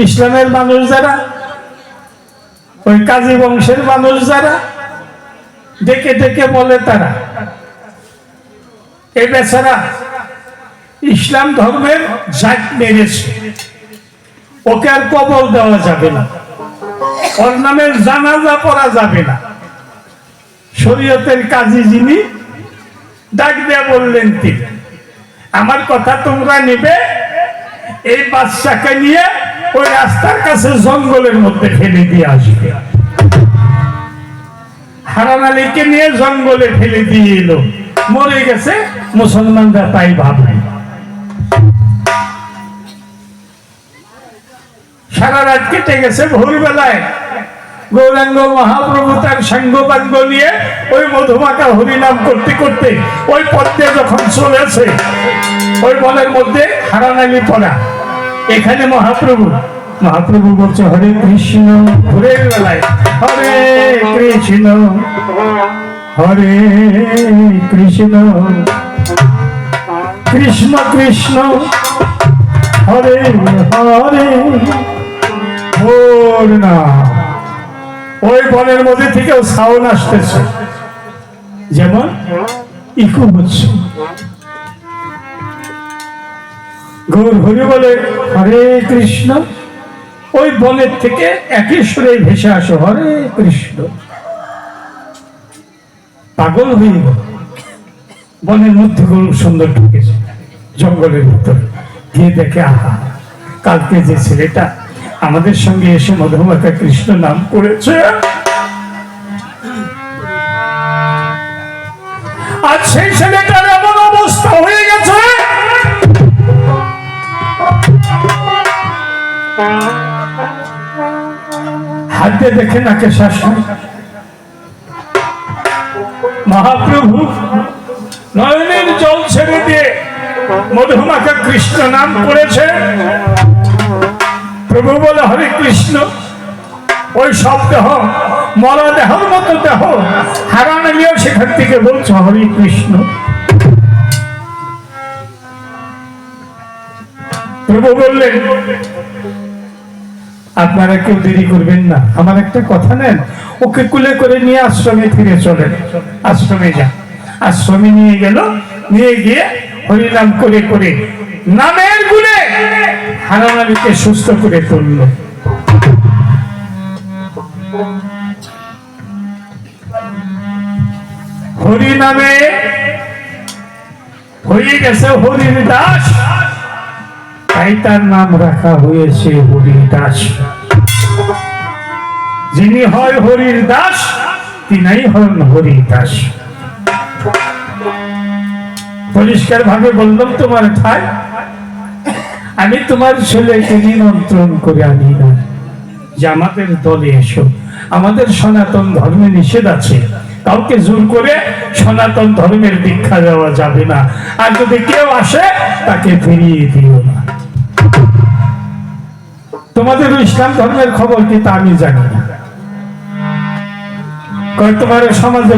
ইসলামের মানুষ যারা, ওই কাজী বংশের মানুষ যারা, ডেকে ডেকে বলে তারা এই বেচারা ইসলাম ধর্মের জাত মেরেছে, ওকে আর কবর দেওয়া যাবে না, ওর নামে জানাজা পড়া যাবে না। শরীয়তের কাজী যিনি ডাক দিয়ে বললেন, তিনি আমার কথা তোমরা নিবে, এই বাচ্চাকে নিয়ে ওই রাস্তার কাছে জঙ্গলের মধ্যে ফেলে দিয়ে আসবে। হারান আলীকে নিয়ে জঙ্গলে ফেলে দিয়ে এলো, মরে গেছে, মুসলমানরা তাই ভাবে। সারা রাত কেটে গেছে, ভোরবেলায় গৌরাঙ্গ মহাপ্রভু তার সাঙ্গপাঙ্গ নিয়ে ওই মধুমাখা হরিনাম করতে করতে ওই পথে যখন চলেছে, ওই বনের মধ্যে হারান আলী পড়া, এখানে মহাপ্রভু বলছে হরে কৃষ্ণ, ভোরের বেলায় হরে কৃষ্ণ হরে কৃষ্ণ কৃষ্ণ কৃষ্ণ হরে হরে। ভোর না, ওই বনের মধ্যে থেকেও সাউন্ড আসতেছে, যেমন ইকো হচ্ছে। গৌর হরি বলে হরে কৃষ্ণ, ওই বনের থেকে একই সুরে ভেসে আসো হরে কৃষ্ণ। পাগল হয়ে গেল, বনের মধ্যে গরু সুন্দর ঢুকেছে, জঙ্গলের ভিতর গিয়ে দেখে আহা, কালকে যে ছেলেটা আমাদের সঙ্গে এসে মধুমাখা কৃষ্ণ নাম করেছে, আজ সেই ছেলেটার এমন অবস্থা হয়ে গেছে। হাত দিয়ে দেখে নাকে শ্বাস হয়। মহাপ্রভু নয়নের জল ছেড়ে দিয়ে মধুমাখা কৃষ্ণ নাম করেছে। প্রভু বলে হরে কৃষ্ণ, ওই সব দেহ মরা দেহর মতো দেহ হারান আলীও সেখান থেকে বলছে হরে কৃষ্ণ। প্রভু বললেন আপনারা কেউ দেরি করবেন না, আমার একটা কথা নেন, ওকে কুলে করে নিয়ে আশ্রমে ফিরে চলেন, আশ্রমে যান। আশ্রমে নিয়ে গেল, নিয়ে গিয়ে হরিনাম করে করে নামের গুণে হারান আলীকে সুস্থ করে তুলল। হরি নামে হয়ে গেছে হরির দাস, তাই তার নাম রাখা হয়েছে হরির দাস। যিনি হয় হরির দাস, তিনাই হন হরির দাস। পরিষ্কার ভাবে বললাম তোমার ঠাই, আমি তোমার ছেলেকে নিমন্ত্রণ করে আনি না যে আমাদের দলে এসো। আমাদের সনাতন ধর্মে নিষেধ আছে, কাউকে জোর করে সনাতন ধর্মের দীক্ষা দেওয়া যাবে না, আর যদি কেউ আসে তাকে ফিরিয়ে দিও না। তোমাদের ইসলাম ধর্মের খবর কি তা আমি জানি না। তোমার সমাজে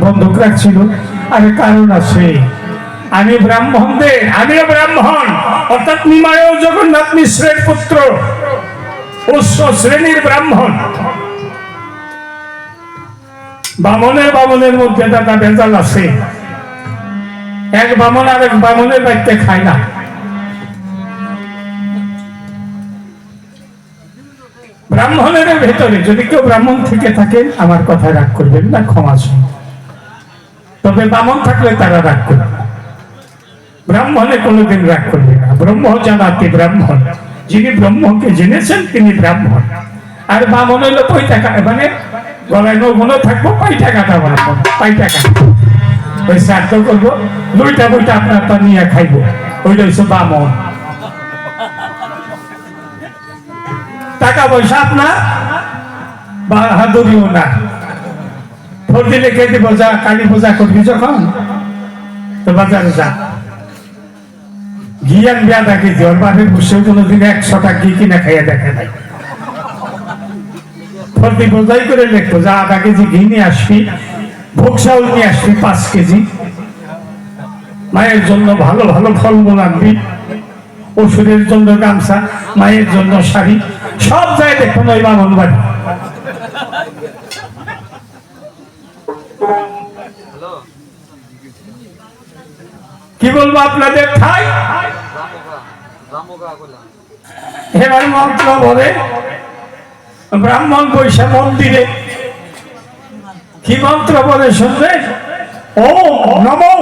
বন্ধক রাখছিল, আরে কারণ আছে, আমি ব্রাহ্মণদের, আমিও ব্রাহ্মণ, অর্থাৎ নিমায় জগন্নাথ মিশ্রের পুত্র, উচ্চ শ্রেণীর ব্রাহ্মণ। বামনের মধ্যে দাদা ভেজাল আছে, এক বামন আর এক বামনের বাড়িতে খায় না। ব্রাহ্মণের ভেতরে যদি কেউ ব্রাহ্মণ থেকে থাকেন, আমার কথা রাগ করবেন না, ক্ষমা চাই, তবে বামন থাকলে তারা রাগ করবে না, ব্রাহ্মণে কোনোদিন রাগ করবে না। ব্রহ্ম জানাতে ব্রাহ্মণ, যিনি ব্রহ্মকে জেনেছেন তিনি ব্রাহ্মণ। আর বামন হইলো পয়টা কাটা, মানে গলায় নগুলো থাকবো, পাইটা কাটা ব্রাহ্মণ, পাইটা কাটা। ওই শ্রাদ্ধ করবো, দুইটা বইটা আপনার তা নিয়ে খাইবো, ওইটা হচ্ছে বামন। টাকা পয়সা আপনার বাহাদুরিও না, ভোট দিলে কে দিব, যা কালী পূজা করবি যখন তো বাজারে যা, ঘিয়ান বিয়া দেখে যে ওর বাপের বসে কোনোদিন 100 টাকা ঘি কিনা খাইয়া দেখে নাই। প্রতি বোঝাই করে লেখতো, যা আধা কেজি ঘি নিয়ে আসবি, ভোগ চাউল নিয়ে আসবি 5 কেজি, মায়ের জন্য ভালো ভালো ফলমূল আনবি, অসুরের জন্য গামছা, মায়ের জন্য শাড়ি, সব যায় দেখুন ওই বামন বাড়ি। কি বলবো আপনাদের ঠাই। এবার মন্ত্র বলে, ব্রাহ্মণ বৈশা মন্দিরে কি মন্ত্র বলে শুনবে? ও নমঃ